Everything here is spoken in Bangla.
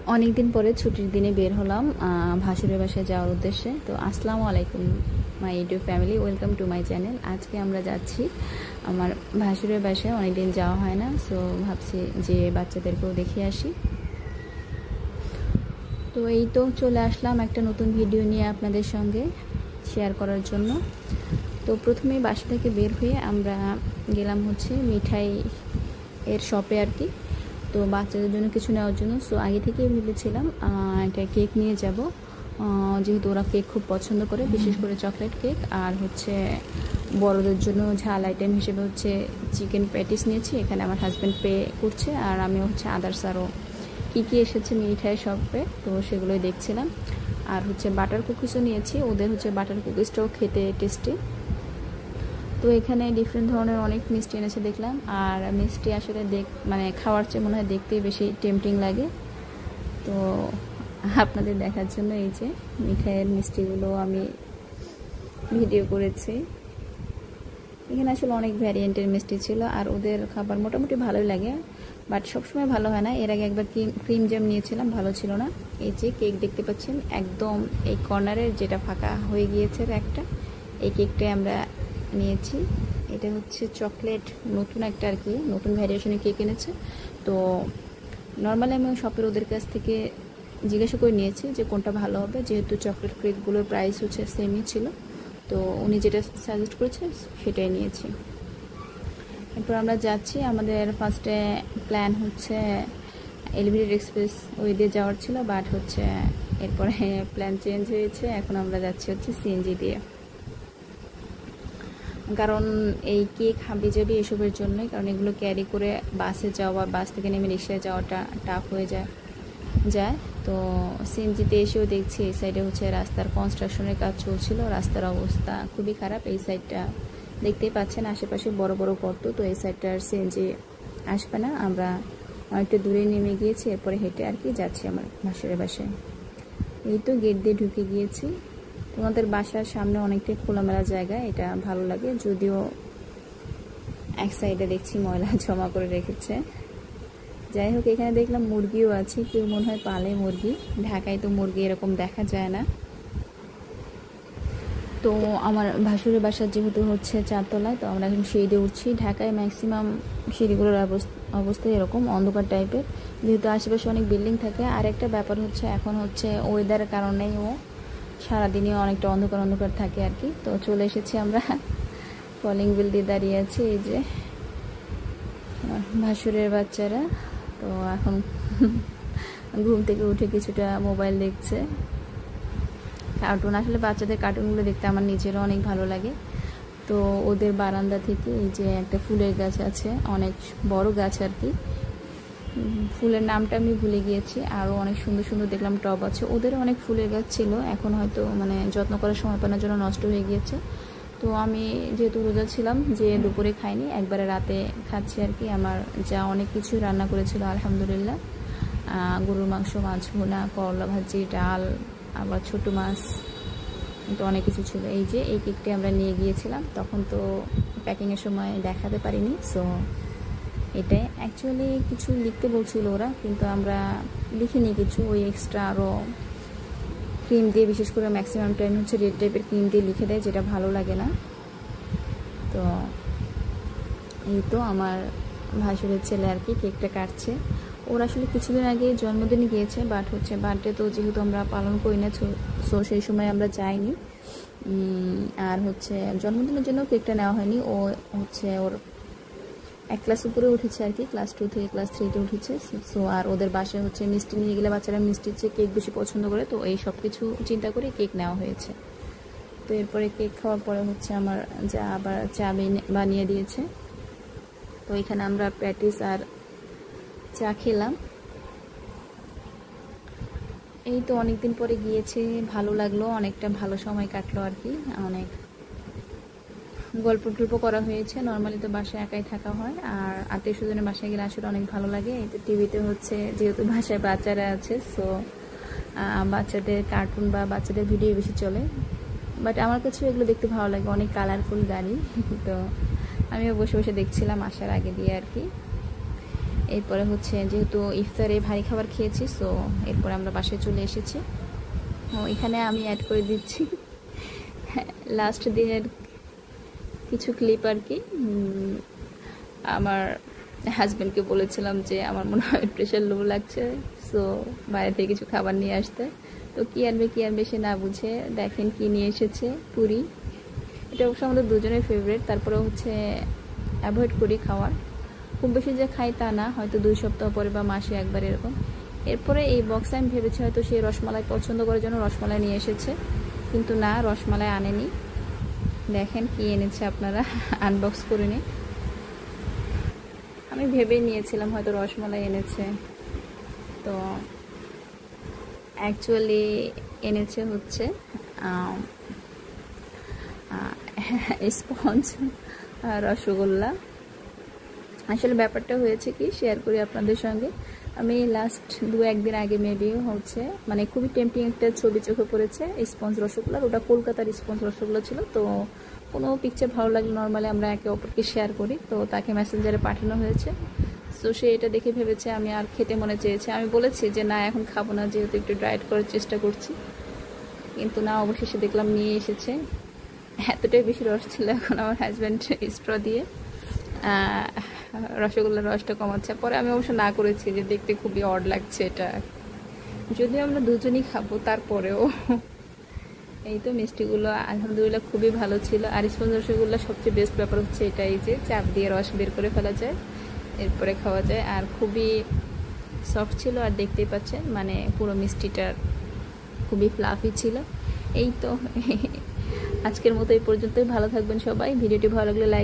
অনেক দিন পরে ছুটির দিনে বের হলাম ভাসুরের বাসায় যাওয়ার উদ্দেশ্যে। তো আসসালামু আলাইকুম my YouTube family, welcome to my channel. আজকে আমরা যাচ্ছি আমার ভাসুরের বাসায়, অনেকদিন যাওয়া হয় না, সো ভাবছি যে বাচ্চাদেরকেও দেখে আসি। তো এই তো চলে আসলাম একটা নতুন ভিডিও নিয়ে আপনাদের সঙ্গে শেয়ার করার জন্য। তো প্রথমেই বাসা থেকে বের হয়ে আমরা গেলাম হচ্ছে মিঠাই এর শপে আর কি। তো বাচ্চাদের জন্য কিছু নেওয়ার জন্য সো আগে থেকেই ভেবেছিলাম একটা কেক নিয়ে যাব, যেহেতু ওরা কেক খুব পছন্দ করে, বিশেষ করে চকলেট কেক। আর হচ্ছে বড়দের জন্য ঝাল আইটেম হিসেবে হচ্ছে চিকেন প্যাটিস নিয়েছি, এখানে আমার হাজব্যান্ড পে করছে, আর আমি হচ্ছে আদার্স আরও কী এসেছে মিঠাই শপে, তো সেগুলোই দেখছিলাম। আর হচ্ছে বাটার কুকিজও নিয়েছি, ওদের হচ্ছে বাটার কুকিজটাও খেতে টেস্টি। তো এখানে ডিফারেন্ট ধরনের অনেক মিষ্টি এনেছে দেখলাম, আর মিষ্টি আসলে মানে খাওয়ার চেয়ে মনে হয় দেখতেই বেশি টেম্পটিং লাগে। তো আপনাদের দেখার জন্য এই যে মিঠাইয়ের মিষ্টিগুলো আমি ভিডিও করেছি। এখানে আসলে অনেক ভ্যারিয়েন্টের মিষ্টি ছিল, আর ওদের খাবার মোটামুটি ভালোই লাগে, বাট সবসময় ভালো হয় না। এর আগে একবার ক্রিম জ্যাম নিয়েছিলাম, ভালো ছিল না। এই যে কেক দেখতে পাচ্ছেন একদম এই কর্নারের যেটা ফাঁকা হয়ে গিয়েছে একটা, এই কেকটাই আমরা নিয়েছি। এটা হচ্ছে চকলেট, নতুন একটা আর কি, নতুন ভ্যারিয়েশনের কেক এনেছে। তো নর্মালি আমি শপের ওদের কাছ থেকে জিজ্ঞাসা করে নিয়েছি যে কোনটা ভালো হবে, যেহেতু চকলেট কেকগুলোর প্রাইস হচ্ছে সেমই ছিল, তো উনি যেটা সাজেস্ট করেছে সেটাই নিয়েছি। এরপর আমরা যাচ্ছি, আমাদের ফার্স্টে প্ল্যান হচ্ছে এলিভেটেড এক্সপ্রেস ওই দিয়ে যাওয়ার ছিল, বাট হচ্ছে এরপরে প্ল্যান চেঞ্জ হয়েছে, এখন আমরা যাচ্ছি হচ্ছে সিএনজি দিয়ে। কারণ এই কেক হাবিজাবি এসবের জন্যই, কারণ এগুলো ক্যারি করে বাসে যাওয়া, বাস থেকে নেমে রিক্সায় যাওয়াটা টাফ হয়ে যায়। তো সিএনজিতে এসেও দেখছি এই সাইডে হচ্ছে রাস্তার কনস্ট্রাকশনের কাজ চলছিল, রাস্তার অবস্থা খুবই খারাপ। এই সাইডটা দেখতেই পাচ্ছেন আশেপাশে বড় বড় গর্ত, তো এই সাইডটার সিএনজি আসবে না। আমরা অনেকটা দূরে নেমে গিয়েছি, এরপরে হেঁটে আর কি যাচ্ছি আমার ভাসুরের বাসায়। এই তো গেট দিয়ে ঢুকে গিয়েছি। তোমাদের বাসার সামনে অনেকটাই খোলামেলা জায়গা, এটা ভালো লাগে, যদিও এক সাইডে দেখছি ময়লা জমা করে রেখেছে। যাই হোক, এখানে দেখলাম মুরগিও আছে, কেউ মনে হয় পালে মুরগি। ঢাকায় তো মুরগি এরকম দেখা যায় না। তো আমার ভাসুরের বাসার যেহেতু হচ্ছে 4 তলায়, তো আমরা এখন সিঁড়ি দিয়ে উঠছি। ঢাকায় ম্যাক্সিমাম সিঁড়িগুলোর অবস্থা এরকম অন্ধকার টাইপের, যেহেতু আশেপাশে অনেক বিল্ডিং থাকে। আর একটা ব্যাপার হচ্ছে এখন হচ্ছে ওয়েদারের কারণেই সারাদিনই অনেকটা অন্ধকার অন্ধকার থাকে আর কি। তো চলে এসেছি আমরা, কলিং বেল দিয়ে দাঁড়িয়ে আছি। এই যে ভাসুরের বাচ্চারা তো এখন ঘুম থেকে উঠে কিছুটা মোবাইল দেখছে, কার্টুন। আসলে বাচ্চাদের কার্টুনগুলো দেখতে আমার নিজেরও অনেক ভালো লাগে। তো ওদের বারান্দা থেকে এই যে একটা ফুলের গাছ আছে, অনেক বড় গাছ আর কি, ফুলের নামটা আমি ভুলে গিয়েছি। আরও অনেক সুন্দর সুন্দর দেখলাম টব আছে। ওদেরও অনেক ফুলের গাছ ছিল, এখন হয়তো মানে যত্ন করার সময় পাওয়ার জন্য নষ্ট হয়ে গিয়েছে। তো আমি যেহেতু রোজা ছিলাম, যে দুপুরে খাইনি, একবারে রাতে খাচ্ছি আর কি। আমার যা অনেক কিছু রান্না করেছিল আলহামদুলিল্লাহ, গরুর মাংস, মাছ ভুনা, করলা ভাজি, ডাল, আবার ছোটো মাছ, তো অনেক কিছু ছিল। এই যে এই কেকটি আমরা নিয়ে গিয়েছিলাম, তখন তো প্যাকিংয়ের সময় দেখাতে পারিনি। সো এটাই অ্যাকচুয়ালি কিছু লিখতে বলছিল ওরা, কিন্তু আমরা লিখিনি কিছু, ওই এক্সট্রা আরও ক্রিম দিয়ে, বিশেষ করে ম্যাক্সিমাম টাইম হচ্ছে রেড টাইপের ক্রিম দিয়ে লিখে দেয়, যেটা ভালো লাগে না। তো এই তো আমার ভাসুরের ছেলে আর কি কেকটা কাটছে। ওর আসলে কিছুদিন আগে জন্মদিনে গিয়েছে, বাট হচ্ছে বার্থডে তো যেহেতু আমরা পালন করি না, সো সেই সময় আমরা যাইনি। আর হচ্ছে জন্মদিনের জন্য কেকটা নেওয়া হয়নি। ও হচ্ছে ওর 1 ক্লাস উপরে উঠেছে আর কি, ক্লাস 2 থেকে ক্লাস 3-তে উঠেছে। সো আর ওদের বাসায় হচ্ছে মিষ্টি নিয়ে গেলে বাচ্চারা মিষ্টির চেয়ে কেক বেশি পছন্দ করে, তো এই সব কিছু চিন্তা করে কেক নেওয়া হয়েছে। তো এরপরে কেক খাওয়ার পরে হচ্ছে আমার যা আবার চা বানিয়ে দিয়েছে। তো এখানে আমরা প্যাটিস আর চা খেলাম। এই তো অনেকদিন পরে গিয়েছি, ভালো লাগলো, অনেকটা ভালো সময় কাটলো আর কি। অনেক গল্প টল্প করা হয়েছে। নর্মালি তো বাসায় একাই থাকা হয়, আর আত্মীয় স্বজনের বাসায় গেলে আসলে অনেক ভালো লাগে। এই তো টিভিতে হচ্ছে, যেহেতু বাসায় বাচ্চারা আছে, সো বাচ্চাদের কার্টুন বা বাচ্চাদের ভিডিও বেশি চলে, বাট আমার কাছে এগুলো দেখতে ভালো লাগে, অনেক কালারফুল গাড়ি। তো আমিও বসে বসে দেখছিলাম আসার আগে দিয়ে আর কি। এরপরে হচ্ছে যেহেতু ইফতারে ভারী খাবার খেয়েছি, সো এরপরে আমরা বাসায় চলে এসেছি। এখানে আমি অ্যাড করে দিচ্ছি লাস্ট দিনের কিছু ক্লিপ আর কি। আমার হাজব্যান্ডকে বলেছিলাম যে আমার মনে হয় প্রেশার লো লাগছে, সো বাইরে থেকে কিছু খাবার নিয়ে আসতে। তো কী আনবে সে না বুঝে দেখেন কি নিয়ে এসেছে, পুরি। এটা অবশ্য আমাদের দুজনের ফেভারিট, তারপরে হচ্ছে অ্যাভয়েড করি খাওয়ার, খুব বেশি যে খাই তা না, হয়তো 2 সপ্তাহ পরে বা মাসে একবার এরকম। এরপরে এই বক্সে আমি ভেবেছি হয়তো সে রসমালাই পছন্দ করার জন্য রসমালাই নিয়ে এসেছে, কিন্তু না, রসমালাই আনেনি। দেখেন কি এনেছে, আপনারা আনবক্স করে নিন। আমি ভেবেই নিয়েছিলাম হয়তো রসমালাই এনেছে, তো অ্যাকচুয়ালি এনেছে হচ্ছে স্পঞ্জ রসগোল্লা। আসলে ব্যাপারটা হয়েছে কি, শেয়ার করি আপনাদের সঙ্গে। আমি লাস্ট 2-1 দিন আগে মেবি হচ্ছে মানে খুবই টেম্পটিং একটা ছবি চোখে পড়েছে স্পঞ্জ রসগোল্লার। ওটা কলকাতার স্পঞ্জ রসগোল্লা ছিল। তো কোনো পিকচার ভালো লাগলে নর্মালি আমরা একে অপরকে শেয়ার করি, তো তাকে মেসেঞ্জারে পাঠানো হয়েছে। তো সে এটা দেখে ভেবেছে আমি আর খেতে মনে চেয়েছে। আমি বলেছি যে না, এখন খাবো না, যেহেতু একটু ডায়েট করার চেষ্টা করছি। কিন্তু না, অবশেষে দেখলাম নিয়ে এসেছে। এতটাই বেশি রস ছিল, এখন আমার হাজব্যান্ড স্ট্র দিয়ে রসগোল্লার রসটা কমাচ্ছে। পরে আমি অবশ্য না করেছি, যে দেখতে খুবই অড লাগছে এটা, যদিও আমরা দুজনই খাবো তারপরেও। এই তো মিষ্টিগুলো আলহামদুলিল্লাহ খুবই ভালো ছিল। আর স্পঞ্জ রসগোল্লা সবচেয়ে বেস্ট ব্যাপার হচ্ছে এটাই যে চাপ দিয়ে রস বের করে ফেলা যায়, এরপরে খাওয়া যায়। আর খুবই সফট ছিল, আর দেখতেই পাচ্ছেন মানে পুরো মিষ্টিটার খুবই ফ্লাফি ছিল। এই তো আজকের মতো এই পর্যন্তই। ভালো থাকবেন সবাই। ভিডিওটি ভালো লাগলে লাইক